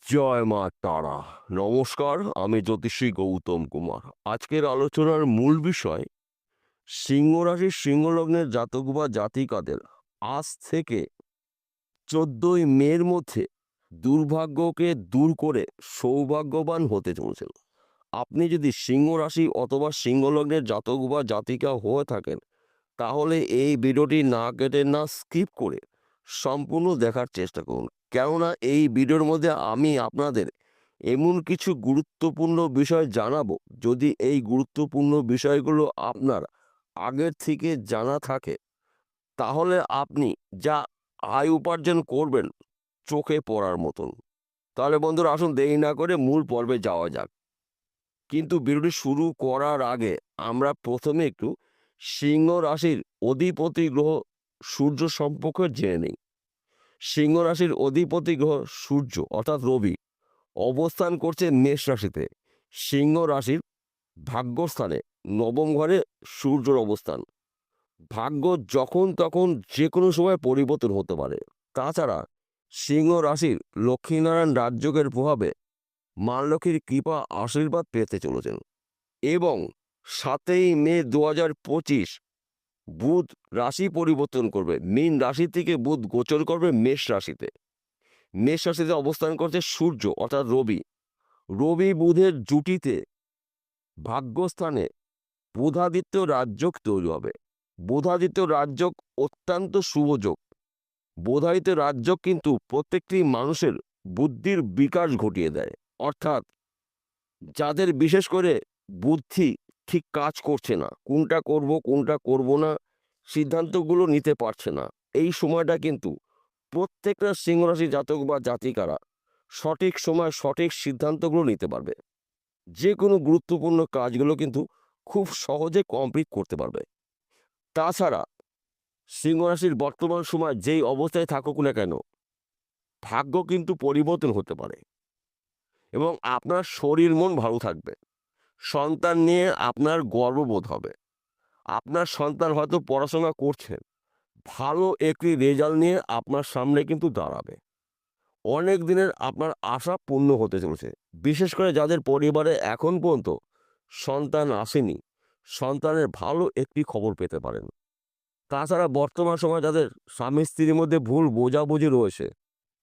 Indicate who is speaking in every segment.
Speaker 1: জয় মা তারা। নমস্কার, আমি জ্যোতিষী গৌতম কুমার। আজকের আলোচনার মূল বিষয় সিংহ রাশির সিংহলগ্নের জাতক বা জাতিকাদের আজ থেকে 14ই মের মধ্যে দুর্ভাগ্যকে দূর করে সৌভাগ্যবান হতে চলেছেন। আপনি যদি সিংহ রাশি অথবা সিংহলগ্নের জাতক বা জাতিকা হয়ে থাকেন, তাহলে এই ভিডিওটি না কেটে না স্কিপ করে সম্পূর্ণ দেখার চেষ্টা করুন। কেননা এই ভিডিওর মধ্যে আমি আপনাদের এমন কিছু গুরুত্বপূর্ণ বিষয় জানাবো, যদি এই গুরুত্বপূর্ণ বিষয়গুলো আপনার আগের থেকে জানা থাকে, তাহলে আপনি যা আয় উপার্জন করবেন চোখে পড়ার মতন। তাহলে বন্ধুরা, আসুন দেরি না করে মূল পর্বে যাওয়া যাক। কিন্তু ভিডিওটি শুরু করার আগে আমরা প্রথমে একটু সিংহ রাশির অধিপতি গ্রহ সূর্য সম্পর্কে জেনে নিই। সিংহ রাশির অধিপতি গ্রহ সূর্য অর্থাৎ রবি অবস্থান করছে মেষ রাশিতে। সিংহ রাশির ভাগ্যস্থানে নবম ঘরে সূর্যর অবস্থান। ভাগ্য যখন তখন যে কোনো সময় পরিবর্তন হতে পারে। তাছাড়া সিংহ রাশির লক্ষ্মীনারায়ণ রাজযোগের প্রভাবে মা লক্ষ্মীর কৃপা আশীর্বাদ পেতে চলেছেন। এবং 7ই মে 2025 বুধ রাশি পরিবর্তন করবে। মীন রাশি থেকে বুধ গোচর করবে মেষ রাশিতে। মেষ রাশিতে অবস্থান করছে সূর্য অর্থাৎ রবি। রবি বুধের জুটিতে ভাগ্যস্থানে বুধাদিত্য রাজযোগ তৈরি হবে। বুধাদিত্য রাজযোগ অত্যন্ত শুভযোগ। বুধাদিত্য রাজযোগ কিন্তু প্রত্যেকটি মানুষের বুদ্ধির বিকাশ ঘটিয়ে দেয়। অর্থাৎ যাদের বিশেষ করে বুদ্ধি ঠিক কাজ করছে না, কোনটা করব কোনটা করব না, সিদ্ধান্তগুলো নিতে পারছে না, এই সময়টা কিন্তু প্রত্যেকটা সিংহরাশি জাতক বা জাতিকারা সঠিক সময় সঠিক সিদ্ধান্তগুলো নিতে পারবে। যে কোনো গুরুত্বপূর্ণ কাজগুলো কিন্তু খুব সহজে কমপ্লিট করতে পারবে। তাছাড়া সিংহরাশির বর্তমান সময় যেই অবস্থায় থাকুক না কেন, ভাগ্য কিন্তু পরিবর্তন হতে পারে এবং আপনার শরীর মন ভালো থাকবে। সন্তান নিয়ে আপনার গর্ববোধ হবে। আপনার সন্তান হয়তো পড়াশোনা করছেন, ভালো একটি রেজাল্ট নিয়ে আপনার সামনে কিন্তু দাঁড়াবে। অনেক দিনের আপনার আশা পূর্ণ হতে চলেছে। বিশেষ করে যাদের পরিবারে এখন পর্যন্ত সন্তান আসেনি, সন্তানের ভালো একটি খবর পেতে পারেন। তাছাড়া বর্তমান সময়ে যাদের স্বামী স্ত্রীর মধ্যে ভুল বোঝাবুঝি রয়েছে,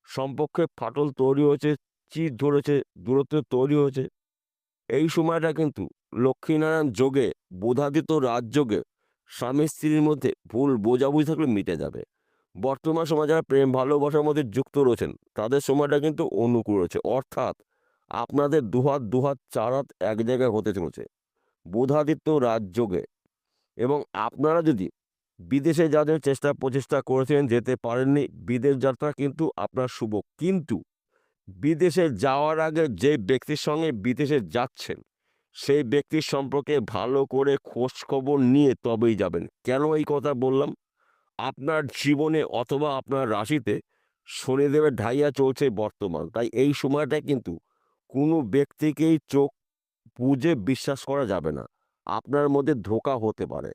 Speaker 1: সম্পর্কে ফাটল তৈরি হয়েছে, চিড় ধরেছে, দূরত্ব তৈরি হয়েছে, এই সময়টা কিন্তু লক্ষ্মীনারায়ণ যোগে, বুধাদিত্য রাজযোগে স্বামী স্ত্রীর মধ্যে ভুল বোঝাবুঝি থাকলে মিটে যাবে। বর্তমান সময় যারা প্রেম ভালোবাসার মধ্যে যুক্ত রয়েছেন, তাদের সময়টা কিন্তু অনুকূল রয়েছে। অর্থাৎ আপনাদের দুহাত দুহাত চার হাত এক জায়গায় হতে চলেছে বুধাদিত্য রাজযোগে। এবং আপনারা যদি বিদেশে যাদের চেষ্টা প্রচেষ্টা করেছেন, যেতে পারেননি, বিদেশ যাত্রা কিন্তু আপনার শুভ। কিন্তু বিদেশে যাওয়ার আগে যে ব্যক্তির সঙ্গে বিদেশে যাচ্ছেন, সেই ব্যক্তির সম্পর্কে ভালো করে খোঁজ খবর নিয়ে তবেই যাবেন। কেন এই কথা বললাম? আপনার জীবনে অথবা আপনার রাশিতে শনিদেবের ঢাইয়া চলছে বর্তমান। তাই এই সময়টা কিন্তু কোনো ব্যক্তিকেই চোখ বুজে বিশ্বাস করা যাবে না। আপনার মধ্যে ধোঁকা হতে পারে।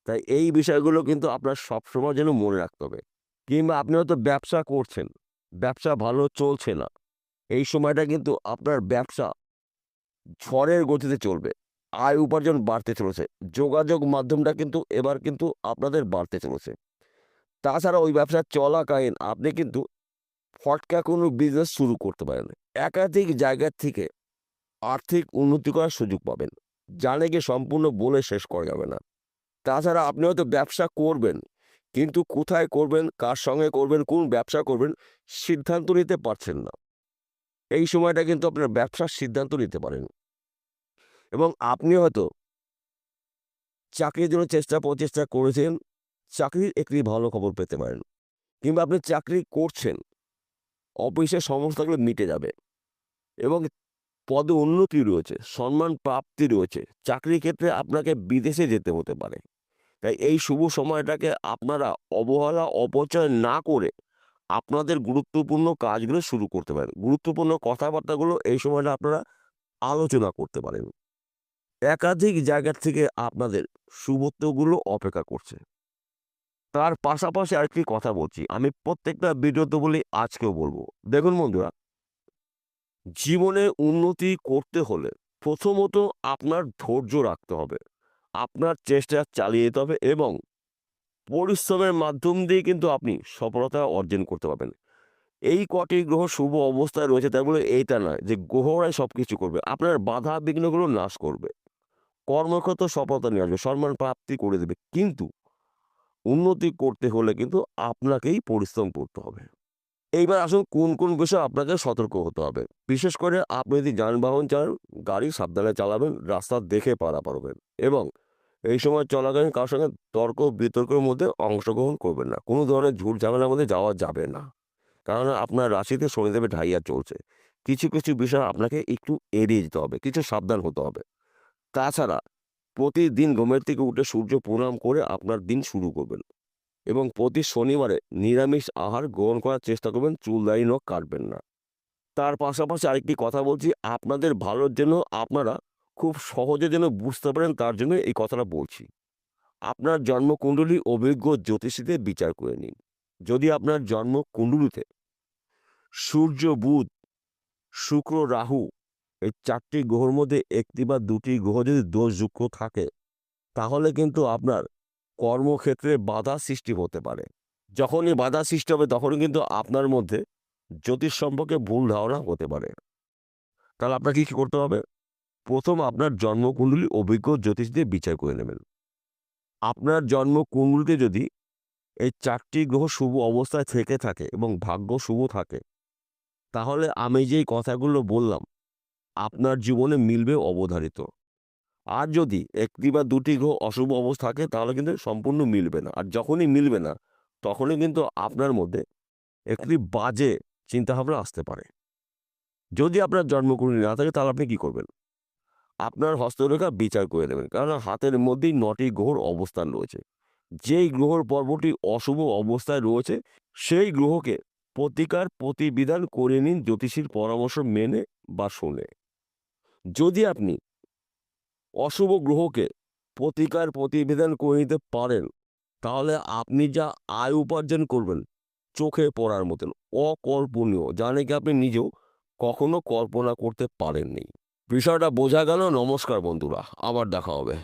Speaker 1: তাই এই বিষয়গুলো কিন্তু আপনার সবসময় যেন মনে রাখতে হবে। কিংবা আপনি হয়তো ব্যবসা করছেন, ব্যবসা ভালো চলছে না, এই সময়টা কিন্তু আপনার ব্যবসা ঝড়ের গতিতে চলবে। আয় উপার্জন বাড়তে চলেছে। যোগাযোগ মাধ্যমটা কিন্তু এবার কিন্তু আপনাদের বাড়তে চলেছে। তাছাড়া ওই ব্যবসা চলাকালীন আপনি কিন্তু ফটকা কোনো বিজনেস শুরু করতে পারেন। একাধিক জায়গা থেকে আর্থিক উন্নতি করার সুযোগ পাবেন। যা নাকি সম্পূর্ণ বলে শেষ করা যাবে না। তাছাড়া আপনি হয়তো ব্যবসা করবেন, কিন্তু কোথায় করবেন, কার সঙ্গে করবেন, কোন ব্যবসা করবেন, সিদ্ধান্ত নিতে পারছেন না। এই সময়টা কিন্তু আপনার ব্যবসার সিদ্ধান্ত নিতে পারেন। এবং আপনি হয়তো চাকরির জন্য চেষ্টা প্রচেষ্টা করেছেন, চাকরির একটি ভালো খবর পেতে পারেন। কিংবা আপনি চাকরি করছেন, অফিসের সমস্যাগুলো মিটে যাবে এবং পদে উন্নতি রয়েছে, সম্মান প্রাপ্তি রয়েছে। চাকরির ক্ষেত্রে আপনাকে বিদেশে যেতে হতে পারে। তাই এই শুভ সময়টাকে আপনারা অবহেলা অপচয় না করে আপনাদের গুরুত্বপূর্ণ কাজগুলো শুরু করতে পারেন। গুরুত্বপূর্ণ কথাবার্তাগুলো এই সময়টা আপনারা আলোচনা করতে পারেন। একাধিক জায়গা থেকে আপনাদের শুভত্বগুলো অপেক্ষা করছে। তার পাশাপাশি আরেকটি কথা বলছি, আমি প্রত্যেকটা ভিডিওতে বলি, আজকেও বলবো। দেখুন বন্ধুরা, জীবনে উন্নতি করতে হলে প্রথমত আপনার ধৈর্য রাখতে হবে। আপনার চেষ্টা চালিয়ে যেতে হবে এবং পরিশ্রমের মাধ্যম দিয়ে কিন্তু আপনি সফলতা অর্জন করতে পারবেন। এই কটি গ্রহ শুভ অবস্থায় রয়েছে তার বলে এইটা নয় যে গ্রহরাই সবকিছু করবে। আপনার বাধা বিঘ্নগুলো নাশ করবে। কর্মক্ষেত্রে সফলতা নিয়ে আসবে, সম্মান প্রাপ্তি করে দেবে। কিন্তু উন্নতি করতে হলে কিন্তু আপনাকেই পরিশ্রম করতে হবে। এইবার আসুন কোন বিষয়ে আপনাকে সতর্ক হতে হবে। বিশেষ করে আপনি যদি যানবাহন চালান, গাড়ি সাবধানে চালাবেন, রাস্তা দেখে পারাপার হবেন এবং এই সময় চলাকালীন কারো সঙ্গে তর্ক বিতর্কের মধ্যে অংশগ্রহণ করবেন না। কোনো ধরনের ঝুট ঝামেলার মধ্যে যাওয়া যাবে না। কারণ আপনার রাশিতে শনিদেবের ঢাইয়া চলছে। কিছু বিষয় আপনাকে একটু এড়িয়ে যেতে হবে, কিছু সাবধান হতে হবে। তাছাড়া প্রতিদিন ঘুমের থেকে উঠে সূর্য প্রণাম করে আপনার দিন শুরু করবেন এবং প্রতি শনিবারে নিরামিষ আহার গ্রহণ করার চেষ্টা করবেন, চুল দাড়ি নখ কাটবেন না। তার পাশাপাশি আরেকটি কথা বলছি, আপনাদের ভালোর জন্য আপনারা খুব সহজে যেন বুঝতে পারেন তার জন্য এই কথাটা বলছি। আপনার জন্মকুণ্ডলী অভিজ্ঞ জ্যোতিষীদের বিচার করে নিন। যদি আপনার জন্মকুণ্ডলীতে সূর্য, বুধ, শুক্র, রাহু এই ৪ টি গ্রহের মধ্যে ১ টি বা ২ টি গ্রহ যদি দোষযুক্ত থাকে, তাহলে কিন্তু আপনার কর্মক্ষেত্রে বাধা সৃষ্টি হতে পারে। যখনই বাধা সৃষ্টি হবে তখনই কিন্তু আপনার মধ্যে জ্যোতিষ সম্পর্কে ভুল ধারণা হতে পারে। তাহলে আপনাকে কি করতে হবে? প্রথম আপনার জন্মকুণ্ডলী অভিজ্ঞ জ্যোতিষীদের বিচার করে নেবেন। আপনার জন্মকুণ্ডলীতে যদি এই ৪ টি গ্রহ শুভ অবস্থায় থেকে থাকে এবং ভাগ্য শুভ থাকে, তাহলে আমি যেই কথাগুলো বললাম আপনার জীবনে মিলবে অবধারিত। আর যদি ১ টি বা ২ টি গ্রহ অশুভ অবস্থা থাকে তাহলে কিন্তু সম্পূর্ণ মিলবে না। আর যখনই মিলবে না তখনই কিন্তু আপনার মধ্যে একটি বাজে চিন্তাভাবনা আসতে পারে। যদি আপনার জন্মকুণ্ডলী না থাকে তাহলে আপনি কি করবেন? আপনার হস্তরেখা বিচার করে নেবেন। কারণ হাতের মধ্যেই ৯ টি গ্রহর অবস্থান রয়েছে। যেই গ্রহর পর্বটি অশুভ অবস্থায় রয়েছে সেই গ্রহকে প্রতিকার প্রতিবিধান করে নিন জ্যোতিষীর পরামর্শ মেনে বা শুনে। যদি আপনি অশুভ গ্রহকে প্রতিকার প্রতিবিধান করে নিতে পারেন, তাহলে আপনি যা আয় উপার্জন করবেন চোখে পড়ার মতন অকল্পনীয়, যা নাকি আপনি নিজেও কখনো কল্পনা করতে পারেননি। বিষয়টা বোঝা গেল? নমস্কার বন্ধুরা, আবার দেখা হবে।